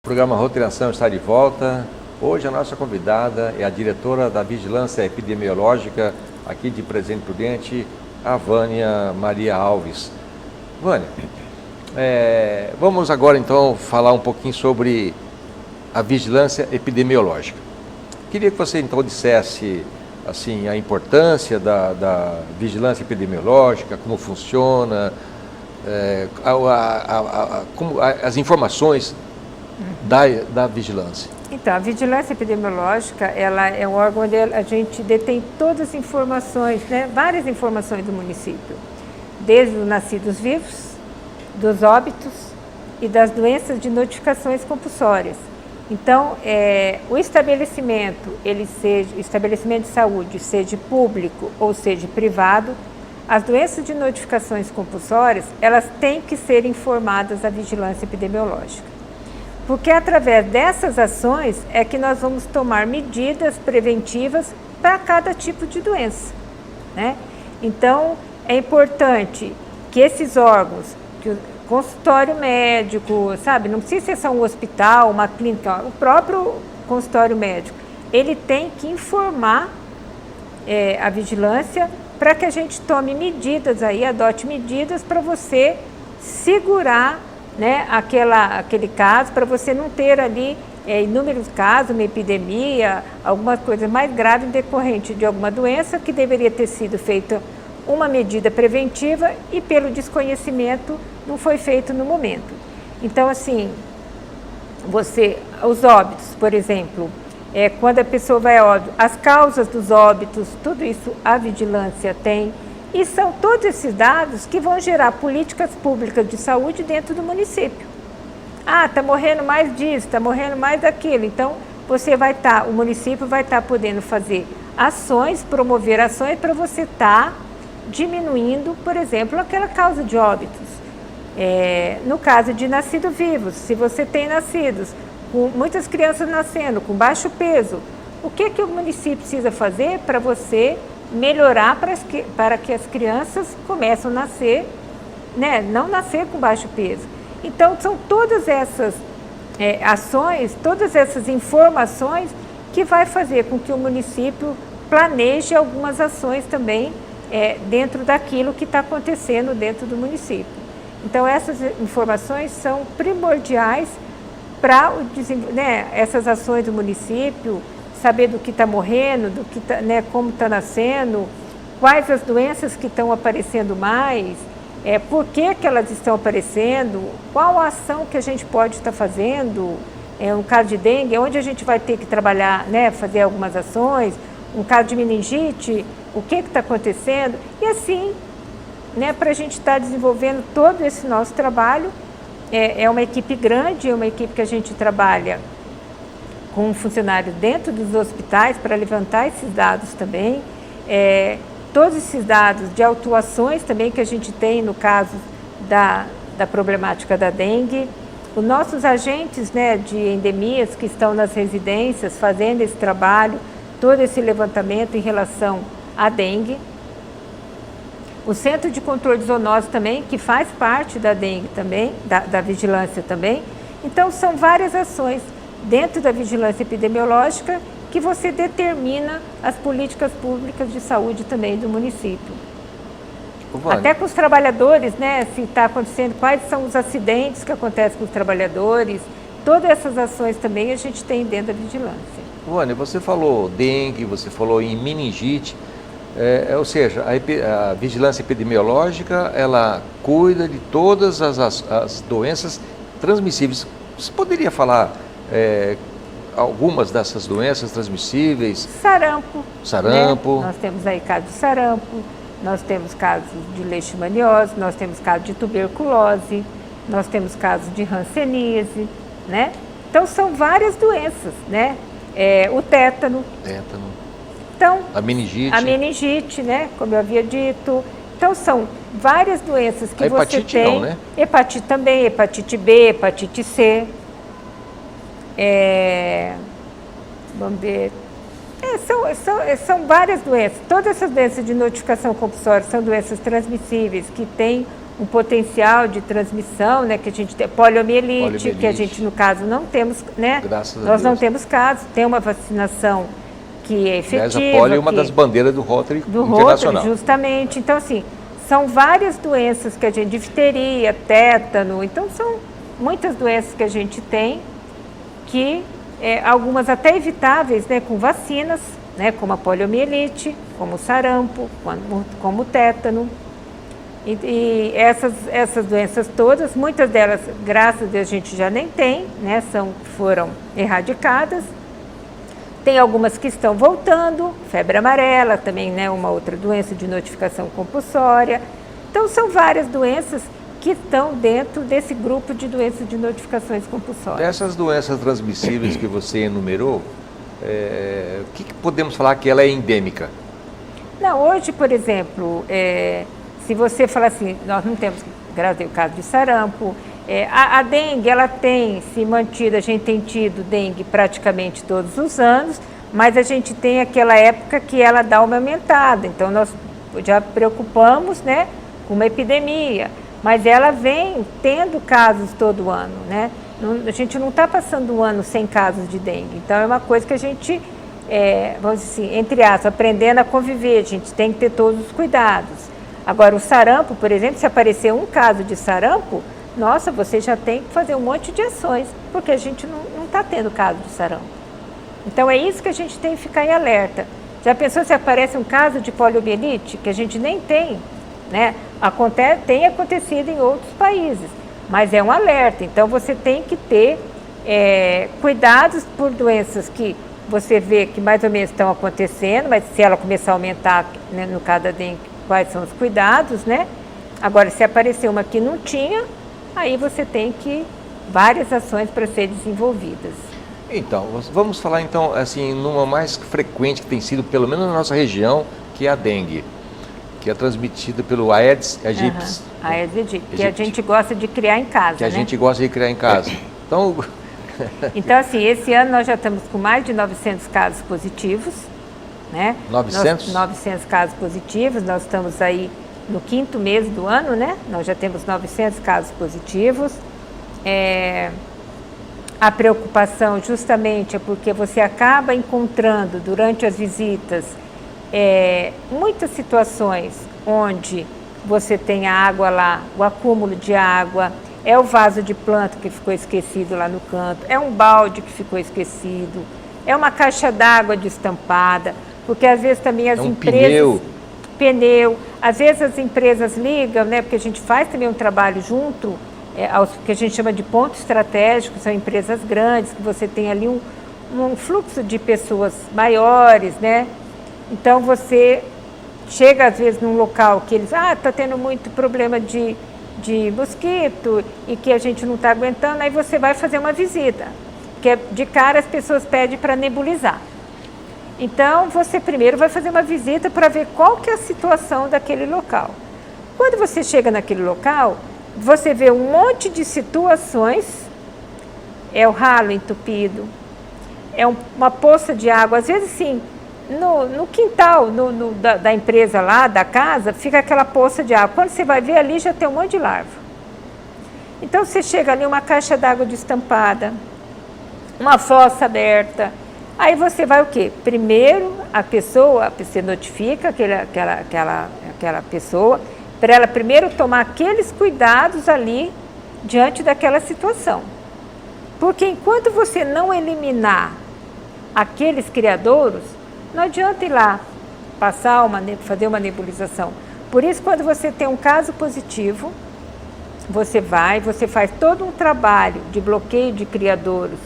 programa Rotinação está de volta. Hoje a nossa convidada é a diretora da Vigilância Epidemiológica aqui de Presidente Prudente, a Vânia Maria Alves. Vânia, vamos agora então falar um pouquinho sobre a vigilância epidemiológica. Queria que você então dissesse assim, a importância da vigilância epidemiológica, como funciona, as informações da vigilância. Então, a vigilância epidemiológica, ela é um órgão onde a gente detém todas as informações, né, várias informações do município, desde os nascidos vivos, dos óbitos e das doenças de notificações compulsórias. Então, o estabelecimento, estabelecimento de saúde, seja público ou seja privado, as doenças de notificações compulsórias, elas têm que ser informadas à vigilância epidemiológica. Porque através dessas ações é que nós vamos tomar medidas preventivas para cada tipo de doença, né? Então, é importante que esses órgãos, que o consultório médico, sabe, não precisa ser só um hospital, uma clínica, o próprio consultório médico, ele tem que informar a vigilância para que a gente tome medidas aí, adote medidas para você segurar, né, aquele caso, para você não ter ali inúmeros casos, uma epidemia, alguma coisa mais grave decorrente de alguma doença que deveria ter sido feita uma medida preventiva e pelo desconhecimento não foi feito no momento. Então, assim, os óbitos, por exemplo, quando a pessoa vai a óbito, as causas dos óbitos, tudo isso a vigilância tem. E são todos esses dados que vão gerar políticas públicas de saúde dentro do município. Ah, está morrendo mais disso, está morrendo mais daquilo. Então, o município vai estar podendo fazer ações, promover ações para você estar diminuindo, por exemplo, aquela causa de óbitos. No caso de nascidos vivos, se você tem nascidos, com muitas crianças nascendo com baixo peso, o que o município precisa fazer para você melhorar para que as crianças comecem a nascer, né, não nascer com baixo peso? Então, são todas essas ações, todas essas informações que vai fazer com que o município planeje algumas ações também dentro daquilo que está acontecendo dentro do município. Então, essas informações são primordiais para essas ações do município, saber do que está morrendo, do que né, como está nascendo, quais as doenças que estão aparecendo mais, por que elas estão aparecendo, qual a ação que a gente pode estar fazendo, um caso de dengue, onde a gente vai ter que trabalhar, né, fazer algumas ações, um caso de meningite, o que está acontecendo, e assim, né, para a gente estar desenvolvendo todo esse nosso trabalho. É uma equipe grande, é uma equipe que a gente trabalha com funcionários dentro dos hospitais para levantar esses dados também, todos esses dados de autuações também que a gente tem no caso da problemática da dengue, os nossos agentes, né, de endemias que estão nas residências fazendo esse trabalho, todo esse levantamento em relação à dengue, o Centro de Controle de Zoonose também, que faz parte da dengue também, da vigilância também. Então, são várias ações dentro da vigilância epidemiológica que você determina as políticas públicas de saúde também do município. Até com os trabalhadores, né, se está acontecendo, quais são os acidentes que acontecem com os trabalhadores, todas essas ações também a gente tem dentro da vigilância. Vânia, você falou dengue, você falou em meningite, ou seja, a vigilância epidemiológica, ela cuida de todas as doenças transmissíveis. Você poderia falar algumas dessas doenças transmissíveis? Sarampo. Sarampo. Né? Nós temos aí casos de sarampo, nós temos casos de leishmaniose, nós temos casos de tuberculose, nós temos casos de hanseníase, né? Então, são várias doenças, né? O tétano. Então, a meningite, né? Como eu havia dito. Então, são várias doenças que você tem. Não, né? Hepatite também, hepatite B, hepatite C. Vamos ver. São várias doenças. Todas essas doenças de notificação compulsória são doenças transmissíveis que têm um potencial de transmissão, né, que a gente tem poliomielite, que a gente no caso não temos, né? Graças a Nós não Deus. temos casos, tem uma vacinação que é efetiva. Aliás, a polio é uma das bandeiras do Rotary Internacional. Justamente. Então, assim, são várias doenças que a gente, difteria, tétano, então são muitas doenças que a gente tem, que algumas até evitáveis, né, com vacinas, né, como a poliomielite, como o sarampo, como o tétano. E essas doenças todas, muitas delas, graças a Deus, a gente já nem tem, né, foram erradicadas. Tem algumas que estão voltando, febre amarela também, né, uma outra doença de notificação compulsória. Então, são várias doenças que estão dentro desse grupo de doenças de notificações compulsórias. Dessas doenças transmissíveis que você enumerou, o que podemos falar que ela é endêmica? Não, hoje, por exemplo, se você falar assim, nós não temos, graças a Deus, o caso de sarampo, a dengue, ela tem se mantido, a gente tem tido dengue praticamente todos os anos, mas a gente tem aquela época que ela dá uma aumentada, então nós já preocupamos, né, com uma epidemia, mas ela vem tendo casos todo ano, né? A gente não está passando um ano sem casos de dengue, então é uma coisa que a gente, vamos dizer assim, entre aspas, aprendendo a conviver, a gente tem que ter todos os cuidados. Agora, o sarampo, por exemplo, se aparecer um caso de sarampo, nossa, você já tem que fazer um monte de ações, porque a gente não está tendo caso de sarampo. Então, é isso que a gente tem que ficar em alerta. Já pensou se aparece um caso de poliomielite, que a gente nem tem, né? Tem acontecido em outros países, mas é um alerta. Então, você tem que ter cuidados por doenças que você vê que mais ou menos estão acontecendo, mas se ela começar a aumentar, né, no caso da dengue, quais são os cuidados, né? Agora, se aparecer uma que não tinha, aí você tem várias ações para serem desenvolvidas. Então, vamos falar então, assim, numa mais frequente que tem sido, pelo menos na nossa região, que é a dengue, que é transmitida pelo Aedes aegypti. Aedes aegypti, que a gente gosta de criar em casa, que a gente gosta de criar em casa. Então, assim, esse ano nós já estamos com mais de 900 casos positivos, né? 900? 900 casos positivos, nós estamos aí no 5º mês do ano, né? Nós já temos 900 casos positivos. A preocupação justamente é porque você acaba encontrando durante as visitas muitas situações onde você tem a água lá, o acúmulo de água, é o vaso de planta que ficou esquecido lá no canto, é um balde que ficou esquecido, é uma caixa d'água destampada, porque às vezes também as empresas... Pneu. Às vezes as empresas ligam, né, porque a gente faz também um trabalho junto, aos que a gente chama de ponto estratégico, são empresas grandes, que você tem ali um fluxo de pessoas maiores, né? Então você chega às vezes num local que eles, está tendo muito problema de mosquito e que a gente não está aguentando, aí você vai fazer uma visita, que de cara as pessoas pedem para nebulizar. Então, você primeiro vai fazer uma visita para ver qual que é a situação daquele local. Quando você chega naquele local, você vê um monte de situações, é o ralo entupido, é uma poça de água, às vezes sim, no quintal da empresa lá, da casa, fica aquela poça de água. Quando você vai ver ali, já tem um monte de larva. Então, você chega ali, uma caixa d'água destampada, uma fossa aberta. Aí você vai o quê? Primeiro, você notifica aquela pessoa, para ela primeiro tomar aqueles cuidados ali, diante daquela situação. Porque enquanto você não aqueles criadouros, não adianta ir lá fazer uma nebulização. Por isso, quando você tem um caso positivo, você faz todo um trabalho de bloqueio de criadouros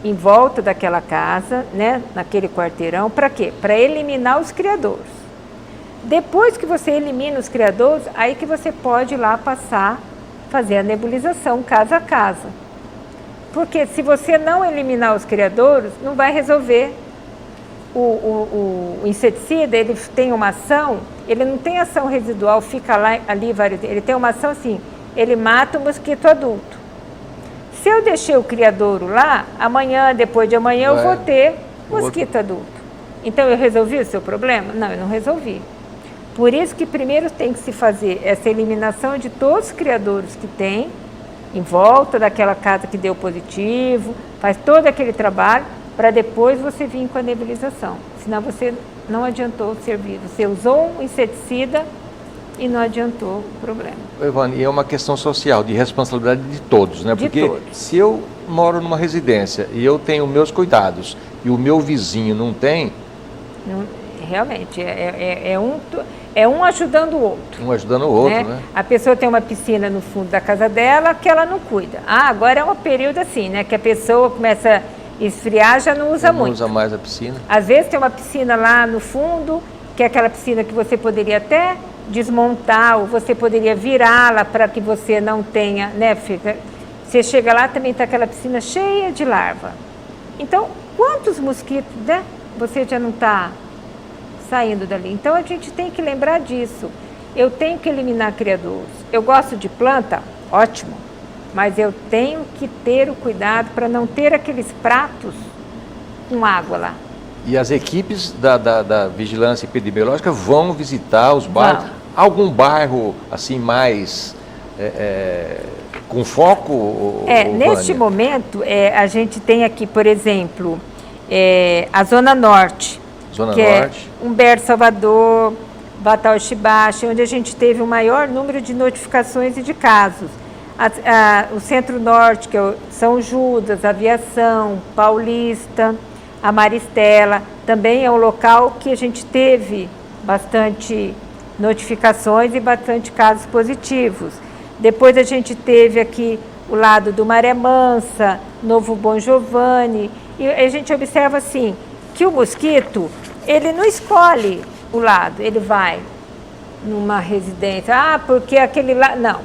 em volta daquela casa, né, naquele quarteirão, para quê? Para eliminar os criadouros. Depois que você elimina os criadouros, aí que você pode ir lá fazer a nebulização casa a casa. Porque se você não eliminar os criadouros, não vai resolver. O inseticida, ele tem uma ação, ele não tem ação residual, fica ali ele tem uma ação assim, ele mata o mosquito adulto. Se eu deixei o criadouro lá, amanhã, depois de amanhã, eu vou ter mosquito adulto. Então, eu resolvi o seu problema? Não, eu não resolvi. Por isso que primeiro tem que se fazer essa eliminação de todos os criadouros que tem em volta daquela casa que deu positivo, faz todo aquele trabalho para depois você vir com a nebulização. Senão você não adiantou o serviço. Você usou um inseticida e não adiantou o problema. Ivone, e é uma questão social, de responsabilidade de todos, né? De Porque todos. se eu moro numa residência e eu tenho meus cuidados e o meu vizinho não tem, Realmente, é um ajudando o outro. um ajudando o outro, né? A pessoa tem uma piscina no fundo da casa dela que ela não cuida. Agora é um período assim, né? Que a pessoa começa a esfriar, já não usa muito. Não usa mais a piscina. Às vezes tem uma piscina lá no fundo, que é aquela piscina que você poderia até desmontar, ou você poderia virá-la para que você não tenha, né? Você chega lá, também está aquela piscina cheia de larva. Então, quantos mosquitos, né? Você já não está saindo dali. Então, a gente tem que lembrar disso. Eu tenho que eliminar criadouros. Eu gosto de planta, ótimo, mas eu tenho que ter o cuidado para não ter aqueles pratos com água lá. E as equipes da vigilância epidemiológica vão visitar os bairros. Vão. Algum bairro assim mais com foco? Neste momento, a gente tem aqui, por exemplo, a Zona Norte, Zona que Norte. é Humberto Salvador, Batal Chibache, onde a gente teve o maior número de notificações e de casos. O Centro-Norte, que é São Judas, Aviação, Paulista, a Maristela, também é um local que a gente teve bastante notificações e bastante casos positivos. Depois a gente teve aqui o lado do Maré Mansa, Novo Bom Giovanni, e a gente observa assim, que o mosquito, ele não escolhe o lado, ele vai numa residência, porque aquele lá, não,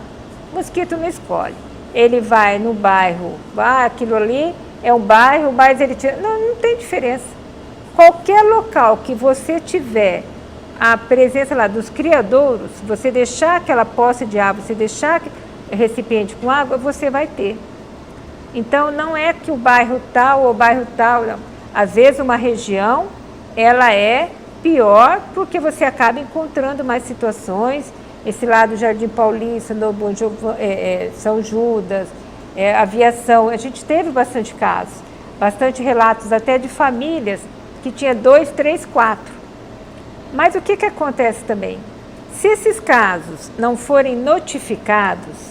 o mosquito não escolhe, ele vai no bairro, aquilo ali é um bairro, mas ele tira, não tem diferença. Qualquer local que você tiver a presença lá dos criadouros, você deixar aquela poça de água, você deixar recipiente com água, você vai ter. Então, não é que o bairro tal ou o bairro tal, não. Às vezes uma região, ela é pior porque você acaba encontrando mais situações. Esse lado Jardim Paulista, Novo São Judas, Aviação, a gente teve bastante casos, bastante relatos até de famílias que tinha 2, 3, 4. Mas o que acontece também? Se esses casos não forem notificados,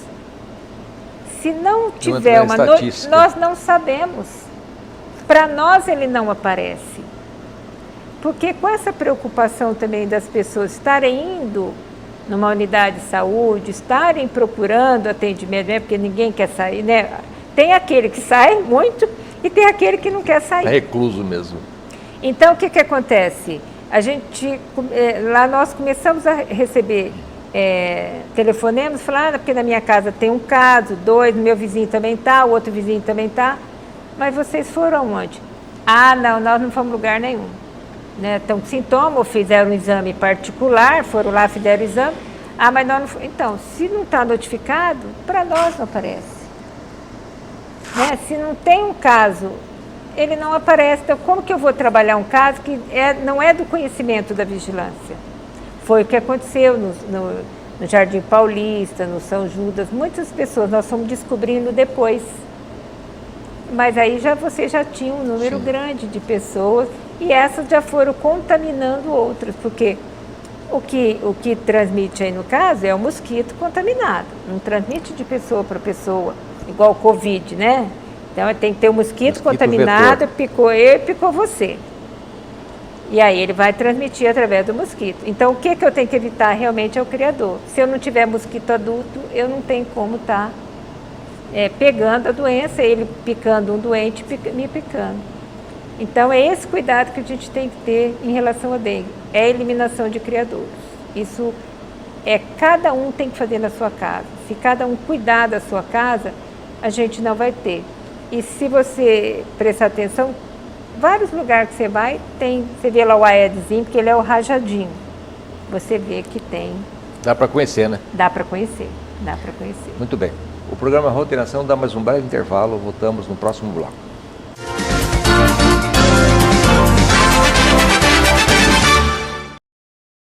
se não tiver uma notícia, nós não sabemos. Para nós ele não aparece. Porque com essa preocupação também das pessoas estarem indo numa unidade de saúde, estarem procurando atendimento, né? Porque ninguém quer sair, né? Tem aquele que sai muito e tem aquele que não quer sair. É recluso mesmo. Então, o que acontece? A gente, lá nós começamos a receber telefonemas, falando, porque na minha casa tem um caso, 2, meu vizinho também está, o outro vizinho também está. Mas vocês foram onde? Não, nós não fomos lugar nenhum. Né? Então, sintoma, fizeram um exame particular, foram lá, fizeram o exame. Mas nós não fomos. Então, se não está notificado, para nós não aparece. Né? Se não tem um caso, ele não aparece. Então, como que eu vou trabalhar um caso que não é do conhecimento da vigilância? Foi o que aconteceu no Jardim Paulista, no São Judas. Muitas pessoas nós fomos descobrindo depois. Mas aí você já tinha um número grande de pessoas e essas já foram contaminando outras, porque o que transmite aí no caso é o mosquito contaminado, não transmite de pessoa para pessoa, igual o Covid, né? Então tem que ter o mosquito contaminado, vetor. Picou eu e picou você. E aí ele vai transmitir através do mosquito. Então o que eu tenho que evitar realmente é o criador. Se eu não tiver mosquito adulto, eu não tenho como estar pegando a doença, ele picando um doente, me picando. Então é esse cuidado que a gente tem que ter em relação à dengue, é a eliminação de criadouros. Isso cada um tem que fazer na sua casa. Se cada um cuidar da sua casa, a gente não vai ter. E se você prestar atenção, vários lugares que você vai, você vê lá o Aedesinho, porque ele é o rajadinho. Você vê que tem. Dá para conhecer, né? Dá para conhecer. Muito bem. O programa Roteiração dá mais um breve intervalo, voltamos no próximo bloco.